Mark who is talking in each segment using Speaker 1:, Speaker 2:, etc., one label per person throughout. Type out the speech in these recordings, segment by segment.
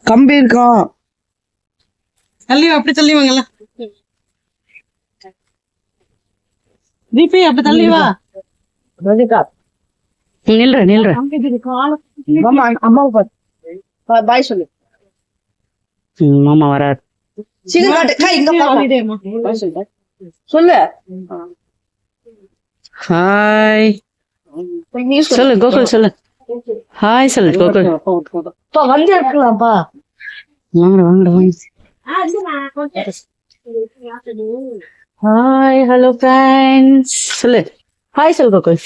Speaker 1: கம்பி இருக்கும். தள்ளி அப்படி தள்ளி வாங்கலாம். தீபி அப்படி தள்ளி வா. நில்ற அம்மாவை பாய் சொல்லு. மாமா வராரு. சொல்லு. ஹாய் சொல்லு கோகுல் சொல்லு. ஹாய் சொல்லு கோகுல். வந்து இருக்கலாம்ப்பா. வாங்க. ஹாய் ஹலோ ஃப்ரெண்ட்ஸ் சொல்லு. ஹாய் சொல்லு கோகுல்.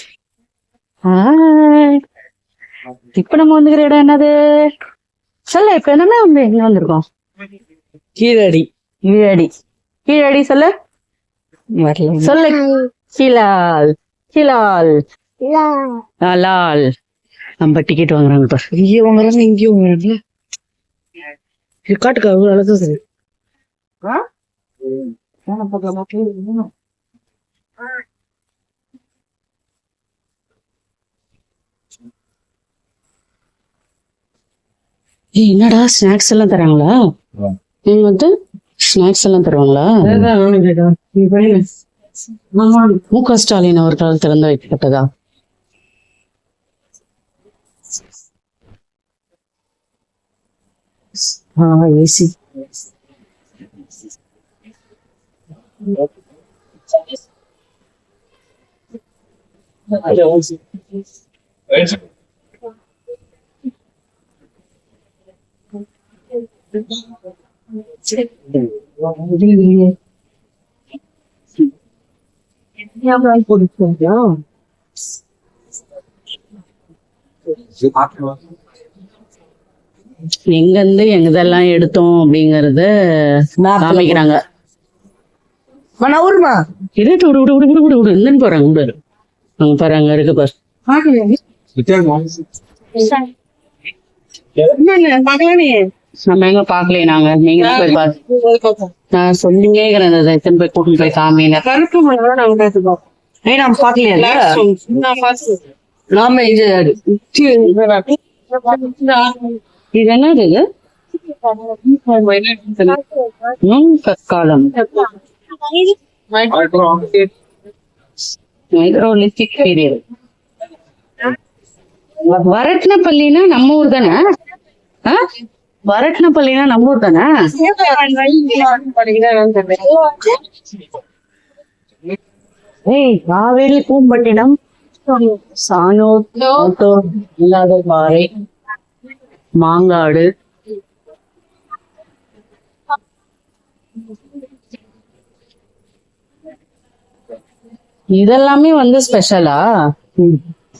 Speaker 1: ஹாய். இப்ப நம்ம வந்துக்கிற இடம் என்னது சொல்லு. இப்ப என்னமே வந்து எங்க வந்திருக்கோம்? கீழடி சொல்லு. சொல்லு. ஹிலால் லால். நம்ம டிக்கெட் வாங்குறாங்க பாரு. இங்கேயும் வாங்குறாங்க இங்கேயும் வாங்குறாங்கல்ல. காட்டுக்கு அவ்வளவு அழகா சரி. என்னடா ஸ்நாக்ஸ் எல்லாம் தராங்களா? நீங்க வந்து ஸ்நாக்ஸ் எல்லாம் தருவாங்களா? மு.க. ஸ்டாலின் அவர்களால் திறந்து வைக்கப்பட்டதா? ஏசி. எங்க இருந்து எங்கதெல்லாம் எடுத்தோம் அப்படிங்கறத காமிக்கிறாங்க. போறாங்க பாருங்க இருக்கு பாரு. நம்ம எங்க பாக்கலையே நாங்க. நீங்க போய் பாத்து நான் சொன்னீங்க எத்தனை போய் கூட்டிட்டு போய் காமிங்க. நம்ம பாக்கலையா? நாம இது என்னது கற்காலம் மைக்ரோலித்திக் பீரியட். வரட்னப்பள்ளினா நம்ம ஊர் தானே? வரட்னப்பள்ளினா நம்ம ஊர் தானே? காவேரி பூம்பட்டினம் இல்லாத பாறை மாங்காடு. இதெல்லாமே வந்து ஸ்பெஷலா?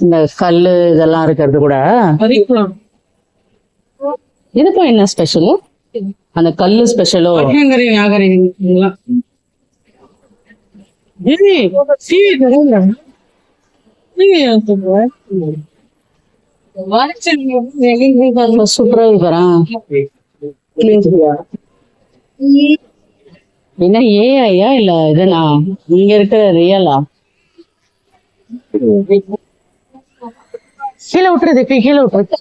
Speaker 1: இந்த கல்லு இதெல்லாம் இருக்கிறது கூட இதுக்கும் என்ன ஸ்பெஷல்? அந்த கல்லு ஸ்பெஷலோ? சூப்பரா இருக்கிறான். என்ன ஏஐயா இல்ல இதுனா இங்க இருக்கிற ரியலா? கீழே விட்டுறது. கீழே விட்டுறது.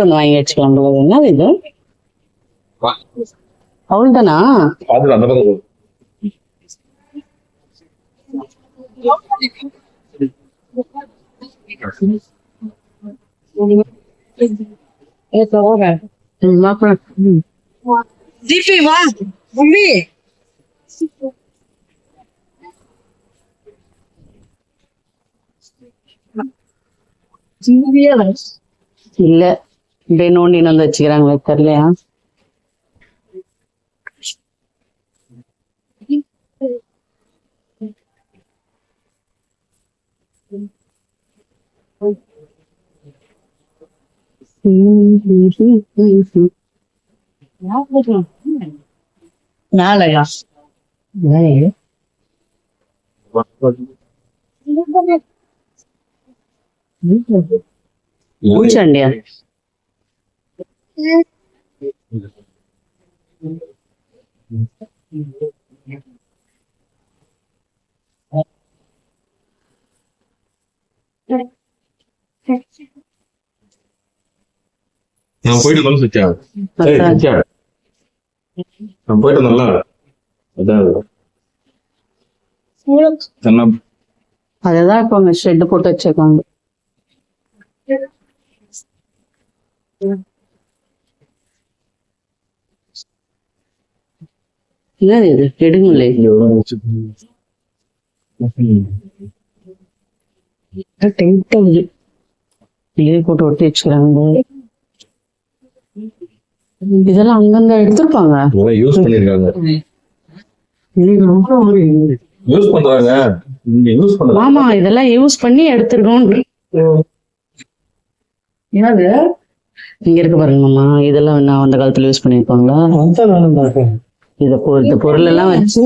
Speaker 1: ஒண்ணு வாங்கி வச்சுக்கலாம். என்னது இது? அவ்வளவுதானா? தீபி வா மம்மி. இல்ல இப்படியே நோண்டி வந்து வச்சுக்கிறாங்க தெரியலையா? மேலையா பூச்சாண்டியா
Speaker 2: நான் போயிட்டு வந்து சுச்சா சுச்சா நான் போயிட்டு நல்லா அதான்
Speaker 1: அததான் இப்ப அவங்க ஷெட் போட்டு வச்சிருக்காங்க. என்னது இது எடுங்களே இதே போட்டு ஒட்டி வச்சுக்கிறாங்க. இதெல்லாம் அங்கங்க எடுத்திருப்பாங்க.
Speaker 2: யூஸ் பண்ணிருக்காங்க யூஸ் பண்றாங்க யூஸ் பண்றாங்க.
Speaker 1: ஆமா இதெல்லாம் யூஸ் பண்ணி எடுத்திருக்கோம். என்னது இங்க இருக்கு பாருங்கம்மா, இதெல்லாம் என்ன அந்த காலத்துல யூஸ் பண்ணிருப்பாங்களா? இத இந்த பொருள் எல்லாம் வச்சு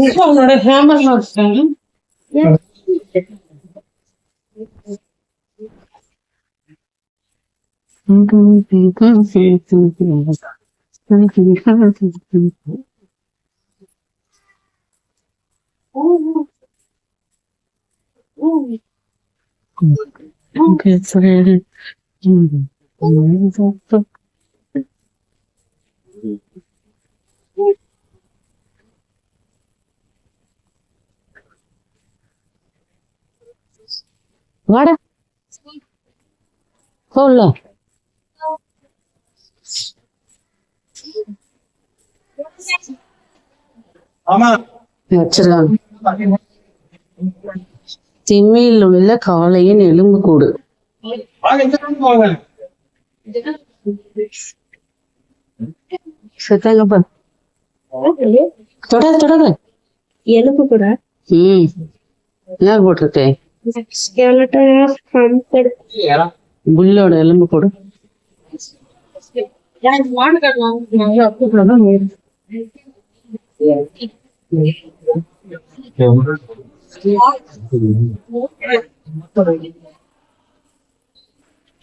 Speaker 1: வாடா போல வச்சிருக்காங்க. திண்ணையில் உள்ள காளையின் எலும்பு கூடு. செத்தாங்கப்பா தொட தொட
Speaker 3: எலும்பு கூட
Speaker 1: என்ன போட்டிருக்கேன்? புல்லோட எலும்பு கூடு.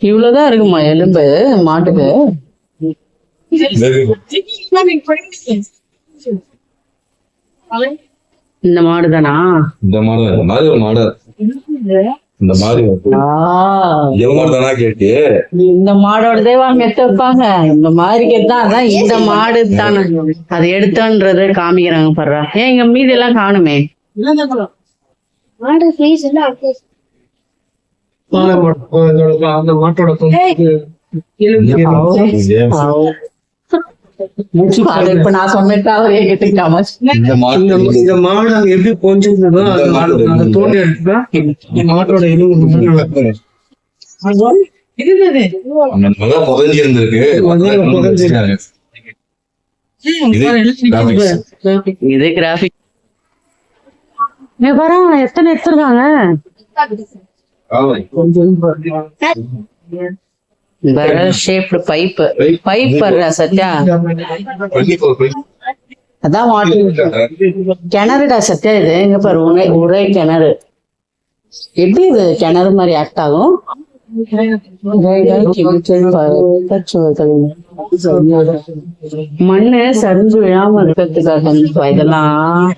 Speaker 1: இவ்வளவுதான் இருக்குமா எலும்பு மாட்டுக்கு? இந்த மாடு தானா?
Speaker 2: இந்த மாடு மாடு இந்த மாதிரி தானா கேட்டு
Speaker 1: இந்த மாடோடதே வாங்க எடுத்து வைப்பாங்க. இந்த மாதிரி கேட்டாதான் அதான் இந்த மாடு தானே அதை எடுத்தோன்றத காமிக்கிறாங்க. படுறா ஏன் இங்க மீதி எல்லாம் காணுமே?
Speaker 4: அந்த மாட்டோட
Speaker 1: இப்ப நான் சொன்னேன் அவரே கேட்டுக்கிட்டாமா.
Speaker 4: இந்த மாடு அங்க எப்படி கொஞ்சிருந்ததோ அந்த தோண்டி எடுத்துட்டா மாட்டோட எலும்பு
Speaker 1: இது கிராபிக். பாரு எத்தனை எடுத்திருக்காங்க. பைப் சத்யா அதான் கிணறுடா சத்யா. இது எங்க பாரு ஒரே கிணறு. எப்படி இது கிணறு மாதிரி ஆக்ட் ஆகும்? மண்ணு சரிஞ்சு விழாம இருக்கிறதுக்காக இதெல்லாம்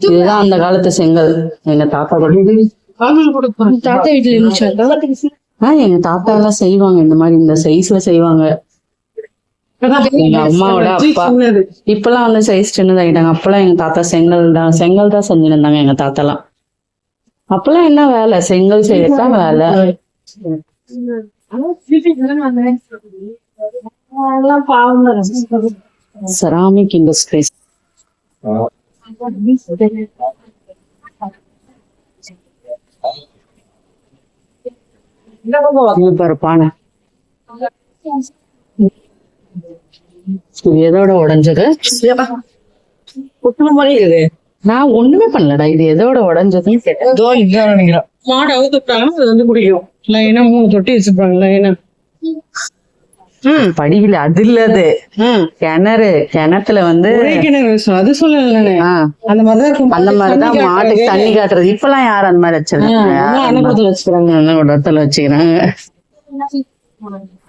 Speaker 1: இதுதான் அந்த காலத்து செங்கல். எங்க தாத்தா
Speaker 3: தாத்தா வீட்டுல இருந்துச்சு.
Speaker 1: எங்க தாத்தா எல்லாம் செய்வாங்க இந்த மாதிரி இந்த சைஸ்ல செய்வாங்க. எங்க அம்மாவோட அப்பா இப்பெல்லாம் வந்து சைஸ் சின்னதாகிட்டாங்க. அப்பெல்லாம் எங்க தாத்தா செங்கல் தான் செஞ்சுன்னு இருந்தாங்க எங்க தாத்தாலாம். அப்பெல்லாம் என்ன வேலை? செங்கல் செய்யறதுதான் வேலை. Ceramic industries. பாரு பானை இது எதோட உடைஞ்சது?
Speaker 3: குத்துன மாதிரி இருக்குது.
Speaker 1: நான் ஒண்ணுமே பண்ணலடா. இது எதோட உடைஞ்சதுன்னு கேட்டேன்.
Speaker 3: இதோ இதுதான் நினைக்கிறேன். மாடு அவுத்துட்டாங்கன்னா அது வந்து குடிக்கும். லைனா 3 தொட்டி வச்சிருப்பாங்க லைனா.
Speaker 1: படியில அது இல்லது கிணத்துல வந்து
Speaker 3: ஒரே கிணறு வச்சோம். அது சொல்லல.
Speaker 1: ஆ,
Speaker 3: அந்த மாதிரிதான் இருக்கும்.
Speaker 1: அந்த மாதிரிதான் மாட்டுக்கு தண்ணி காட்டுறது. இப்பெல்லாம் யாரும் அந்த மாதிரி வச்சிருக்காங்க?
Speaker 3: அனுபவத்துல வச்சுக்கிறாங்க.
Speaker 1: இடத்துல வச்சுக்கிறாங்க.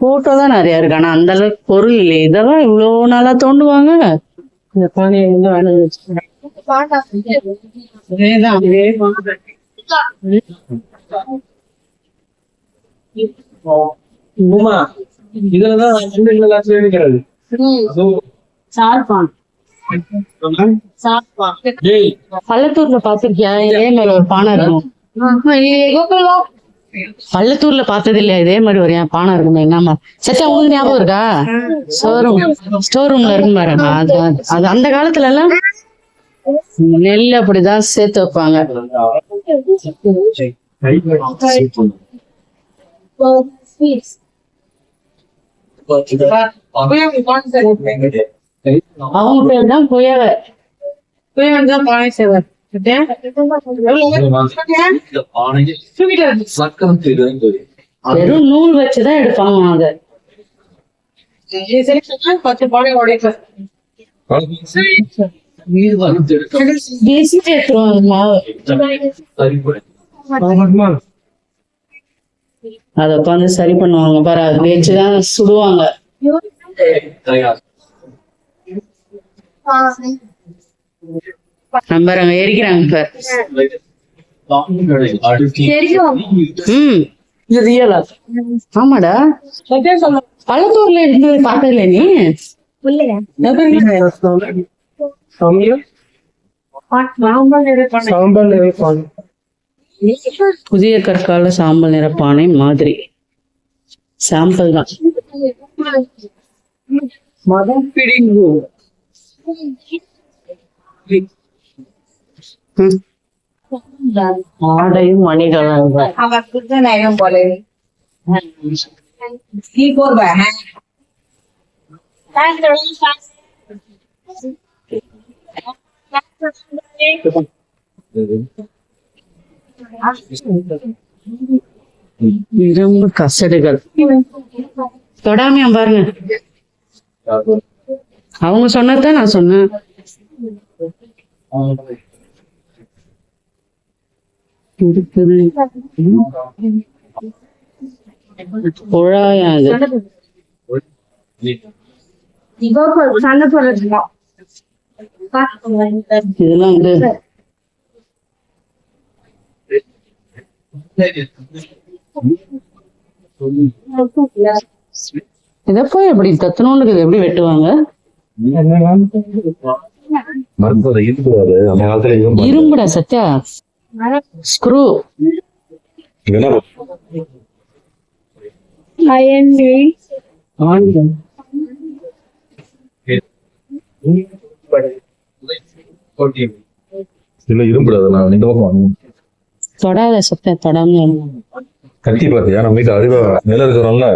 Speaker 1: போட்டோ தான் நிறைய இருக்கு. ஆனா அந்த அளவுக்கு பொருள் இல்லை. இதெல்லாம் இவ்வளவு நாளா தோண்டுவாங்க.
Speaker 3: இந்த பானையை வந்து வாங்கி வச்சுக்கிறாங்க. இதேதான் இதே
Speaker 4: இதுலதான் இருக்கிறது.
Speaker 1: பள்ளத்தூர்ல பாத்திருக்கியா? இதே மாதிரி ஒரு பானை இருக்கும். பள்ளத்தூர்ல பார்த்தது இல்லையா? இதே மாதிரி ஒரு பானை இருக்கும். எங்கம்மா சச்சா உங்களுக்கு ஞாபகம் இருக்கா? ஸ்டோர் ரூம்ல இருக்கும் பாரு. அது அந்த காலத்துல எல்லாம் நெல் அப்படிதான் சேர்த்து வைப்பாங்க. அவங்க பேர் தான் புயவ.
Speaker 3: தான் பானை சேவை.
Speaker 1: வெறும் நூல் வச்சுதான் எடுப்பாங்க. அத
Speaker 3: 10 பானை உடைப்ப.
Speaker 1: வீசிட்டு எடுத்துருவாங்க மாவு. அத உட்காந்து சரி பண்ணுவாங்க பாரு. அது வச்சுதான் சுடுவாங்க. நம்புறாங்க எரிக்கிறாங்க இப்ப. இது ரியலா? ஆமாடா. பள்ளத்தூர்ல இருந்து பார்த்ததுல நீ
Speaker 4: சாம்பல் நிறைப்பாங்க.
Speaker 1: புதிய கற்கால சாம்பல் நிற பானை மாதிரி சாம்பிள் தான்.
Speaker 4: மதம் பிடிங்கு
Speaker 1: ஆடையும் மணிகளும் இரும்பு கசடுகள். தொடாமையா பாருங்க. அவங்க சொன்னதான் நான் சொன்னேன். இருக்குது குழாயா இது? இதெல்லாம் வந்து இத போய் எப்படி தத்தனோன்னு எப்படி வெட்டுவாங்க? இரும்புடா சத்யா. ஸ்க்ரூ. தொடாத சத்யா, தொடாம.
Speaker 2: கத்தி பாத்தியா? நம்ம வீட்டு அறிவா நில இருக்கிறோம்ல,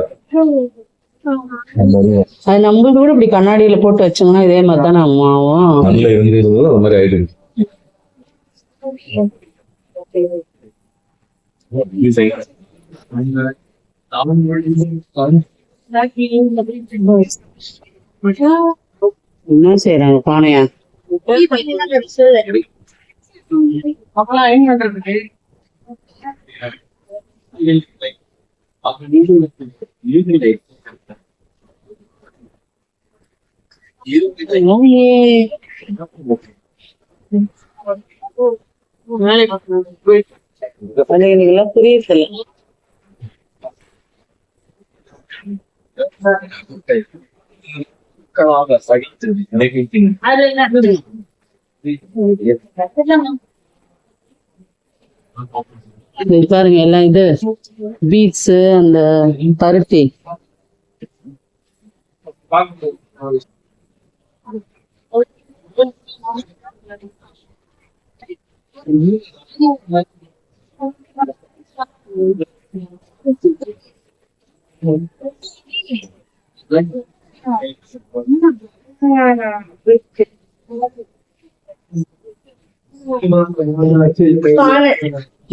Speaker 1: அது நம்மளுக்கு கூட இப்படி கண்ணாடியில போட்டு வச்சோம்னா இதே மாதிரிதான் அம்மாவும்
Speaker 2: நல்ல இருந்தது. அது மாதிரி ஆயிடுது. என்ன செய்யறாங்க பானையா? புரியுது. பாருங்க எல்லாம் இது பீட்ஸ், அந்த பருத்தி.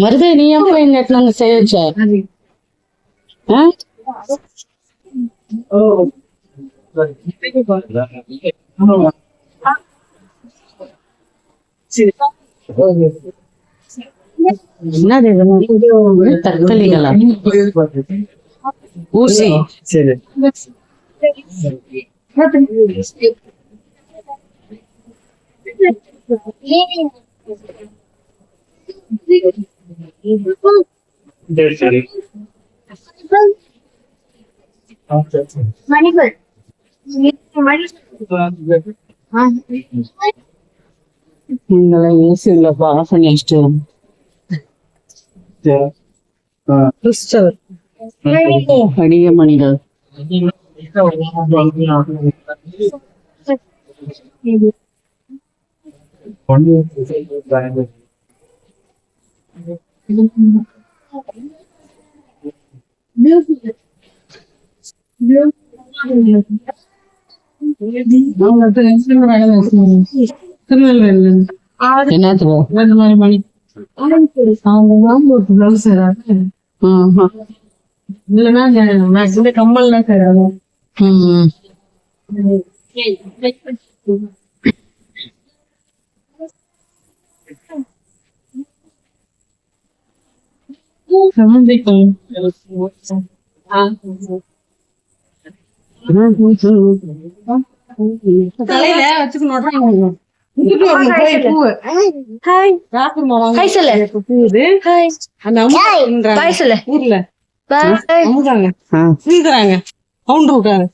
Speaker 1: மருது நீ எப்ப இந்த இடத்துல வந்து செய்ய வச்ச? என்னது தக்களிகளா ஊசி?
Speaker 4: சரி சரி
Speaker 5: மணிகள்
Speaker 1: நீங்களே ஊசியில பாஸ் பண்ணி வச்சுட்டு
Speaker 3: கிறிஸ்டல்
Speaker 1: அடிய மணிகள்.
Speaker 3: திருநெல்வேலி
Speaker 1: என்னது?
Speaker 3: இந்த மாதிரி மணி அவங்க பிளவுஸ் இல்லைன்னா மேக்ஸிமம் கம்மல்லாம் செய்யறாங்க. தலையில வச்சுக்கணும்.
Speaker 1: ஹாய் சொல்லு. ஹாய்.
Speaker 3: அந்த
Speaker 1: பாய் சொல்லு.
Speaker 3: ஊர்ல
Speaker 1: பாய்.
Speaker 3: சீக்குறாங்க கவுண்டர் விட்டாரு.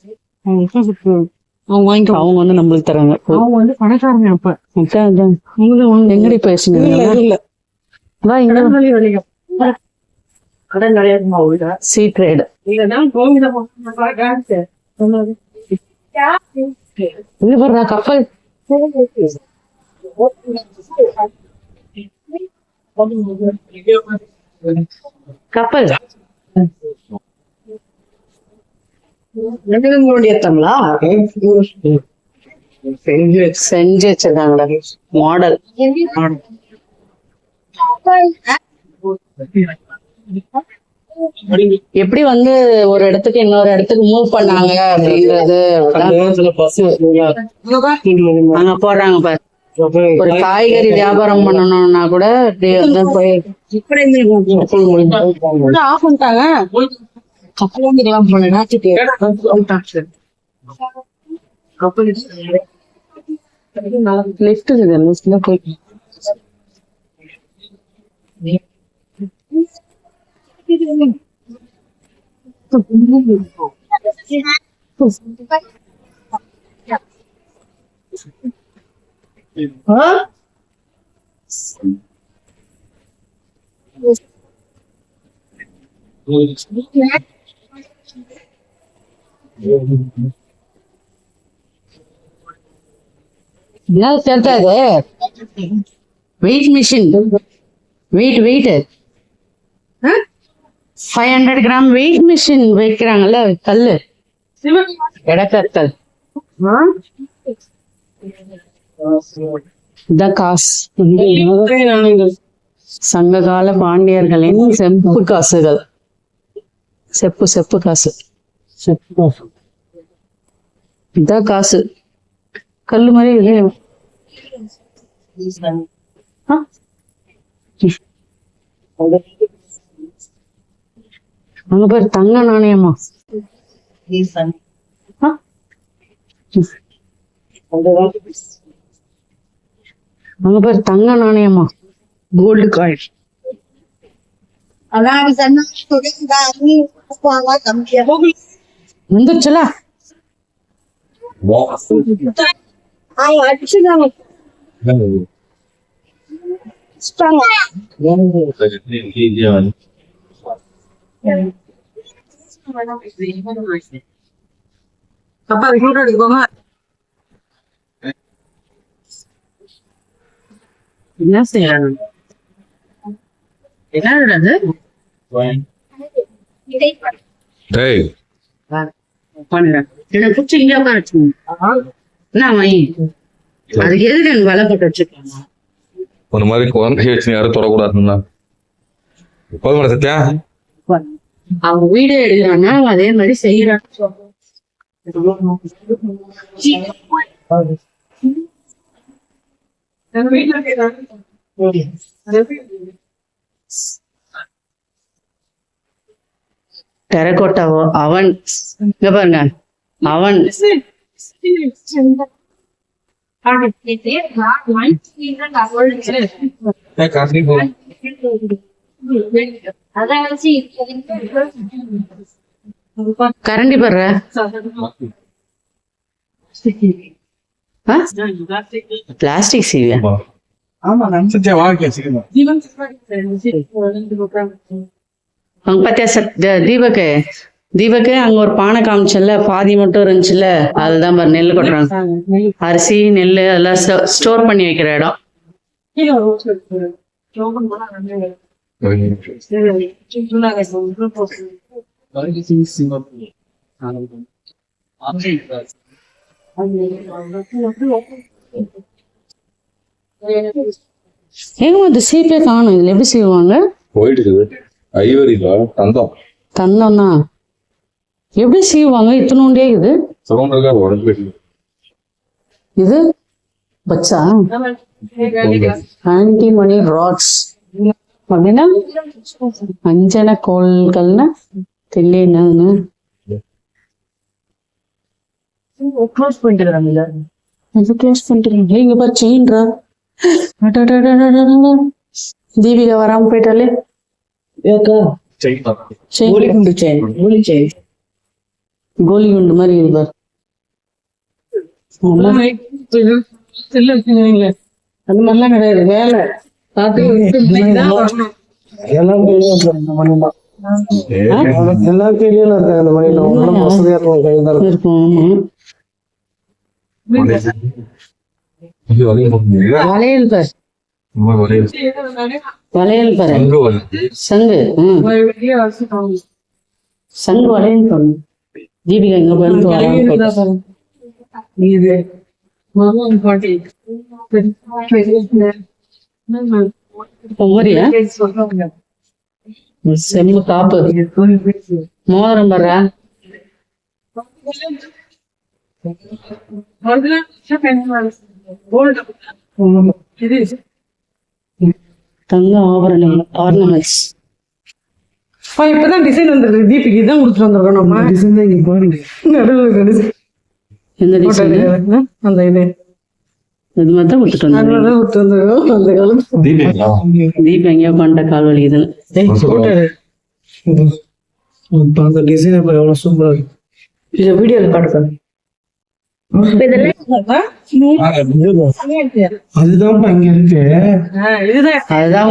Speaker 3: அவங்க வாங்கிக்கோ.
Speaker 1: அவங்க வந்து நம்மளுக்கு தராங்க.
Speaker 3: அவங்க வந்து பணக்காரங்க. அப்ப
Speaker 1: எங்கடி பேசுனீங்க?
Speaker 3: இல்ல
Speaker 1: வா இங்க
Speaker 3: வழிகம் கடன் நிறைய
Speaker 1: சீ ட்ரேடு.
Speaker 3: இல்லதான் கோவில
Speaker 1: இது வர்றா கப்பல். கப்பல்
Speaker 3: ஏத்தங்களா
Speaker 1: செஞ்சு வச்சிருக்காங்களா மாடல். எப்படி வந்து ஒரு இடத்துக்கு இன்னொரு இடத்துக்கு மூவ் பண்ணாங்க அப்படின்றது அங்க போடுறாங்க பாரு. ஒரு காய்கறி வியாபாரம் பண்ணணும்னா கூட அப்படியே வந்து போய்
Speaker 3: ஆஃப் பண்ணிட்டாங்க. கப்பலாம் போன நாட்டுக்கு
Speaker 1: லிஃப்ட் இருக்குது. லிஃப்ட்ல போய் weight machine. Weight 500 gram weight machine வைக்கிறாங்கல்ல கல்லு. எடக்கல் இதான் காசு. சங்ககால பாண்டியர்களின் செப்பு காசுகள். செப்பு காசு. இதான் காசு. கல்லு மாதிரி இது. அங்க பேர் தங்க நாணயமா? அங்க பேர் தங்க நாணயமா? Gold coin. வந்துருச்சுல.
Speaker 3: அப்பா வீட்டோட எடுத்துக்கோங்க.
Speaker 1: என்ன செய்யறாங்க? என்னது?
Speaker 2: டேய்
Speaker 1: பண்றேன். எனக்கு பிடிச்சி இங்கே உட்கார வச்சுக்கோங்க. என்ன வை அதுக்கு எதுக்கு எனக்கு வலை போட்டு வச்சிருக்காங்க?
Speaker 2: ஒரு மாதிரி குழந்தைய வச்சு யாரும் தொடக்கூடாதுன்னா போதுமாட சத்யா.
Speaker 1: அவங்க வீடியோ எடுக்கிறாங்க அதே மாதிரி செய்யறாங்க. டெரகோட்டாவோ அவன் இங்க பாருங்க அவன் கரண்டி படுற பிளாஸ்டிக் சீவியா?
Speaker 2: சத்யா வாழ்க்கை
Speaker 1: அங்க பாத்தியா தீபக்கு அங்க ஒரு பானை காமிச்சல பாதி மட்டும் இருந்துச்சுல்ல அதுதான் பாரு நெல் கொட்டுறாங்க. அரிசி நெல் எல்லாம் ஸ்டோர் பண்ணி வைக்கிற இடம். ஏங்க இந்த சீப்பே காணும். இதுல எப்படி செய்வாங்க?
Speaker 2: போயிட்டு ஐவரிதா தந்தம்
Speaker 1: தந்தம் தான் எப்படி செய்வாங்க? இத்தனோண்டே இது இது பச்சா ஆன்டி மணி ராட்ஸ் அப்படின்னா அஞ்சன கோள்கள்னா தெரியல என்னன்னு க்ளோஸ் பண்ணிட்டு இங்க பாரு செயின்ரா. தீபிகா வராம போயிட்டாலே கோலி குண்டு மாதிரி இருப்பார்.
Speaker 3: அந்த மாதிரிலாம் கிடையாது. வேலை
Speaker 4: எல்லாம் கேள்வியில இருக்காங்க. அந்த மாதிரி வசதியா இருக்கும்.
Speaker 1: வளையல் பார் வளையல் பாரு சங்கு சங்கு வளையல் பாரு. தீபிகா இங்க பாரு செம்மு காப்பு மோதிரம் பாரு. தங்க ஆபரணம் ஆர்னமெண்ட்ஸ்.
Speaker 3: இப்பதான் டிசைன் வந்துருக்கு. தீபிக்கு தான் கொடுத்துட்டு வந்திருக்கோம் நம்ம.
Speaker 4: டிசைன் தான் இங்க பாருங்க.
Speaker 3: நடுவில்
Speaker 1: எந்த டிசைன்?
Speaker 3: அந்த இது
Speaker 1: இது மாதிரி தான் கொடுத்துட்டு வந்திருக்கோம்.
Speaker 3: அந்த காலத்து
Speaker 1: தீபம் எங்கேயோ பண்ணிட்ட கால் வலிக்குதுன்னு
Speaker 4: அந்த டிசைன் எவ்வளவு சூப்பரா இருக்கு.
Speaker 3: இதை வீடியோல காட்டுறேன்.
Speaker 4: அதுதான் இங்க இருக்கு.
Speaker 1: அதுதான்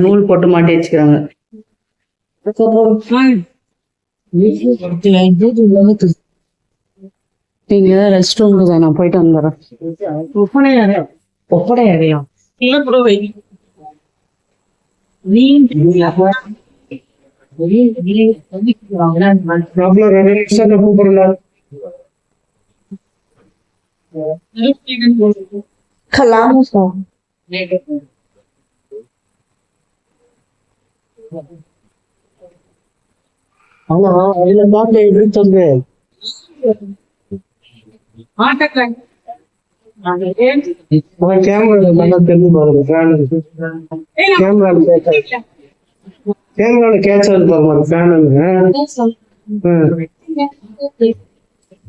Speaker 1: நூல் போட்டு மாட்டி வச்சுக்கிறாங்க. நீங்கதான் ரெஸ்ட் ரூமுக்கு தான் நான் போயிட்டு வந்துடுறேன்.
Speaker 3: ஒப்படை அடையும் இல்ல கூட வை.
Speaker 4: கூப்பிடலாம். ஆனா அதுல பாக்க எப்படி சொல்றேன். கேமரா நல்லா தெரிஞ்சு பாருங்க. கேமரால கேட்ச் ஆகுது பாருங்க.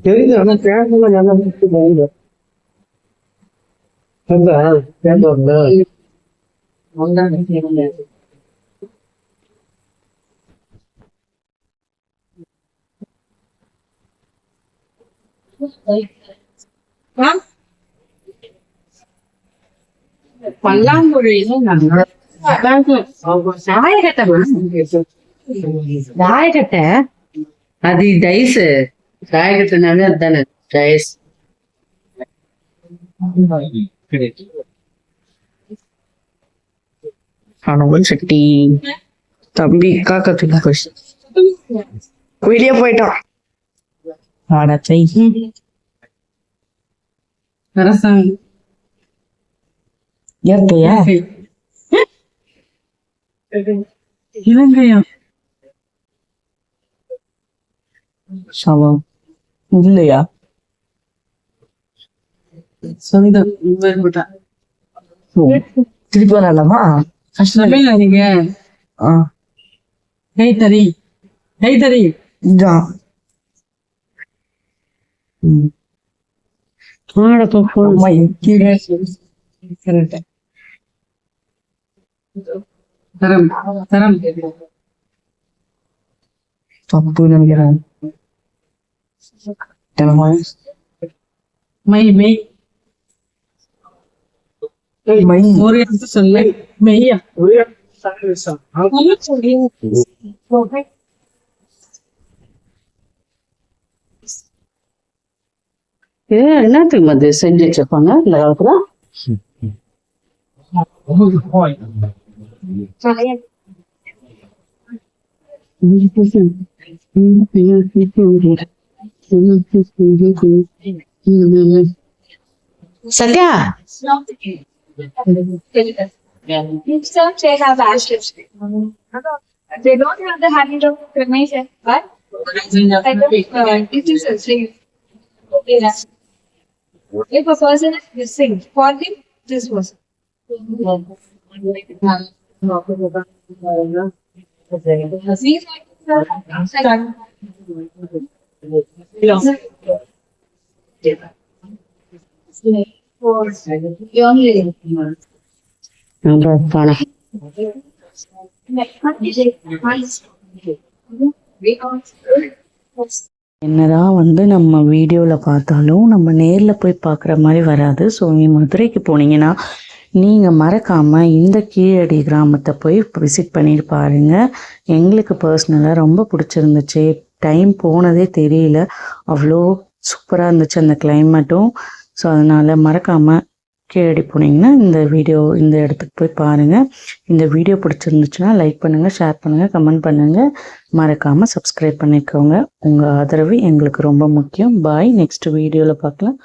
Speaker 4: தெரியுது. ஆனா கேமரா நல்லா பாருங்க.
Speaker 1: பல்லாங்குழியில தாயக்கட்டை அது டைஸ். தாயக்கட்டைனாலே அதுதானே டைஸ். சக்தி தம்பி காக்கத்துக்கு வெளியே போயிட்டான். ஆடச்சை
Speaker 3: அரசாங்கம்
Speaker 1: இயற்கையா
Speaker 3: இலங்கையா
Speaker 1: சவம் இல்லையா
Speaker 3: சொந்தம் வேறுபட்டா
Speaker 1: திருப்பி வரலாமா
Speaker 3: கஷ்டமே நீங்க கைத்தறி கைத்தறி
Speaker 1: இதான்
Speaker 3: தரம் தரம்
Speaker 1: தப்பு நினைக்கிறேன்
Speaker 3: மை மெய்
Speaker 1: மை
Speaker 3: ஒரு இடத்து சொல்ல மெய்யா
Speaker 1: என்னத்துக்கு வந்து செஞ்சு வச்சிருப்பாங்க இந்த காலத்துல Sathya
Speaker 5: They don't have the habit of cremation, but it is a thing. If a person is missing, for him, this was.
Speaker 1: பணம் என்னதான் வந்து நம்ம வீடியோவில் பார்த்தாலும் நம்ம நேரில் போய் பார்க்குற மாதிரி வராது. ஸோ மதுரைக்கு போனீங்கன்னா நீங்கள் மறக்காமல் இந்த கீழடி கிராமத்தை போய் விசிட் பண்ணிட்டு பாருங்க. எங்களுக்கு பர்சனலாக ரொம்ப பிடிச்சிருந்துச்சு. டைம் போனதே தெரியல, அவ்வளோ சூப்பராக இருந்துச்சு அந்த கிளைமேட்டும். ஸோ அதனால் மறக்காமல் கீழடி போனீங்கன்னா இந்த இடத்துக்கு போய் பாருங்கள். இந்த வீடியோ பிடிச்சிருந்துச்சுன்னா லைக் பண்ணுங்கள், ஷேர் பண்ணுங்கள், கமெண்ட் பண்ணுங்கள். மறக்காமல் சப்ஸ்கிரைப் பண்ணிக்கோங்க. உங்கள் ஆதரவு எங்களுக்கு ரொம்ப முக்கியம். பாய். நெக்ஸ்ட் வீடியோவில் பார்க்கலாம்.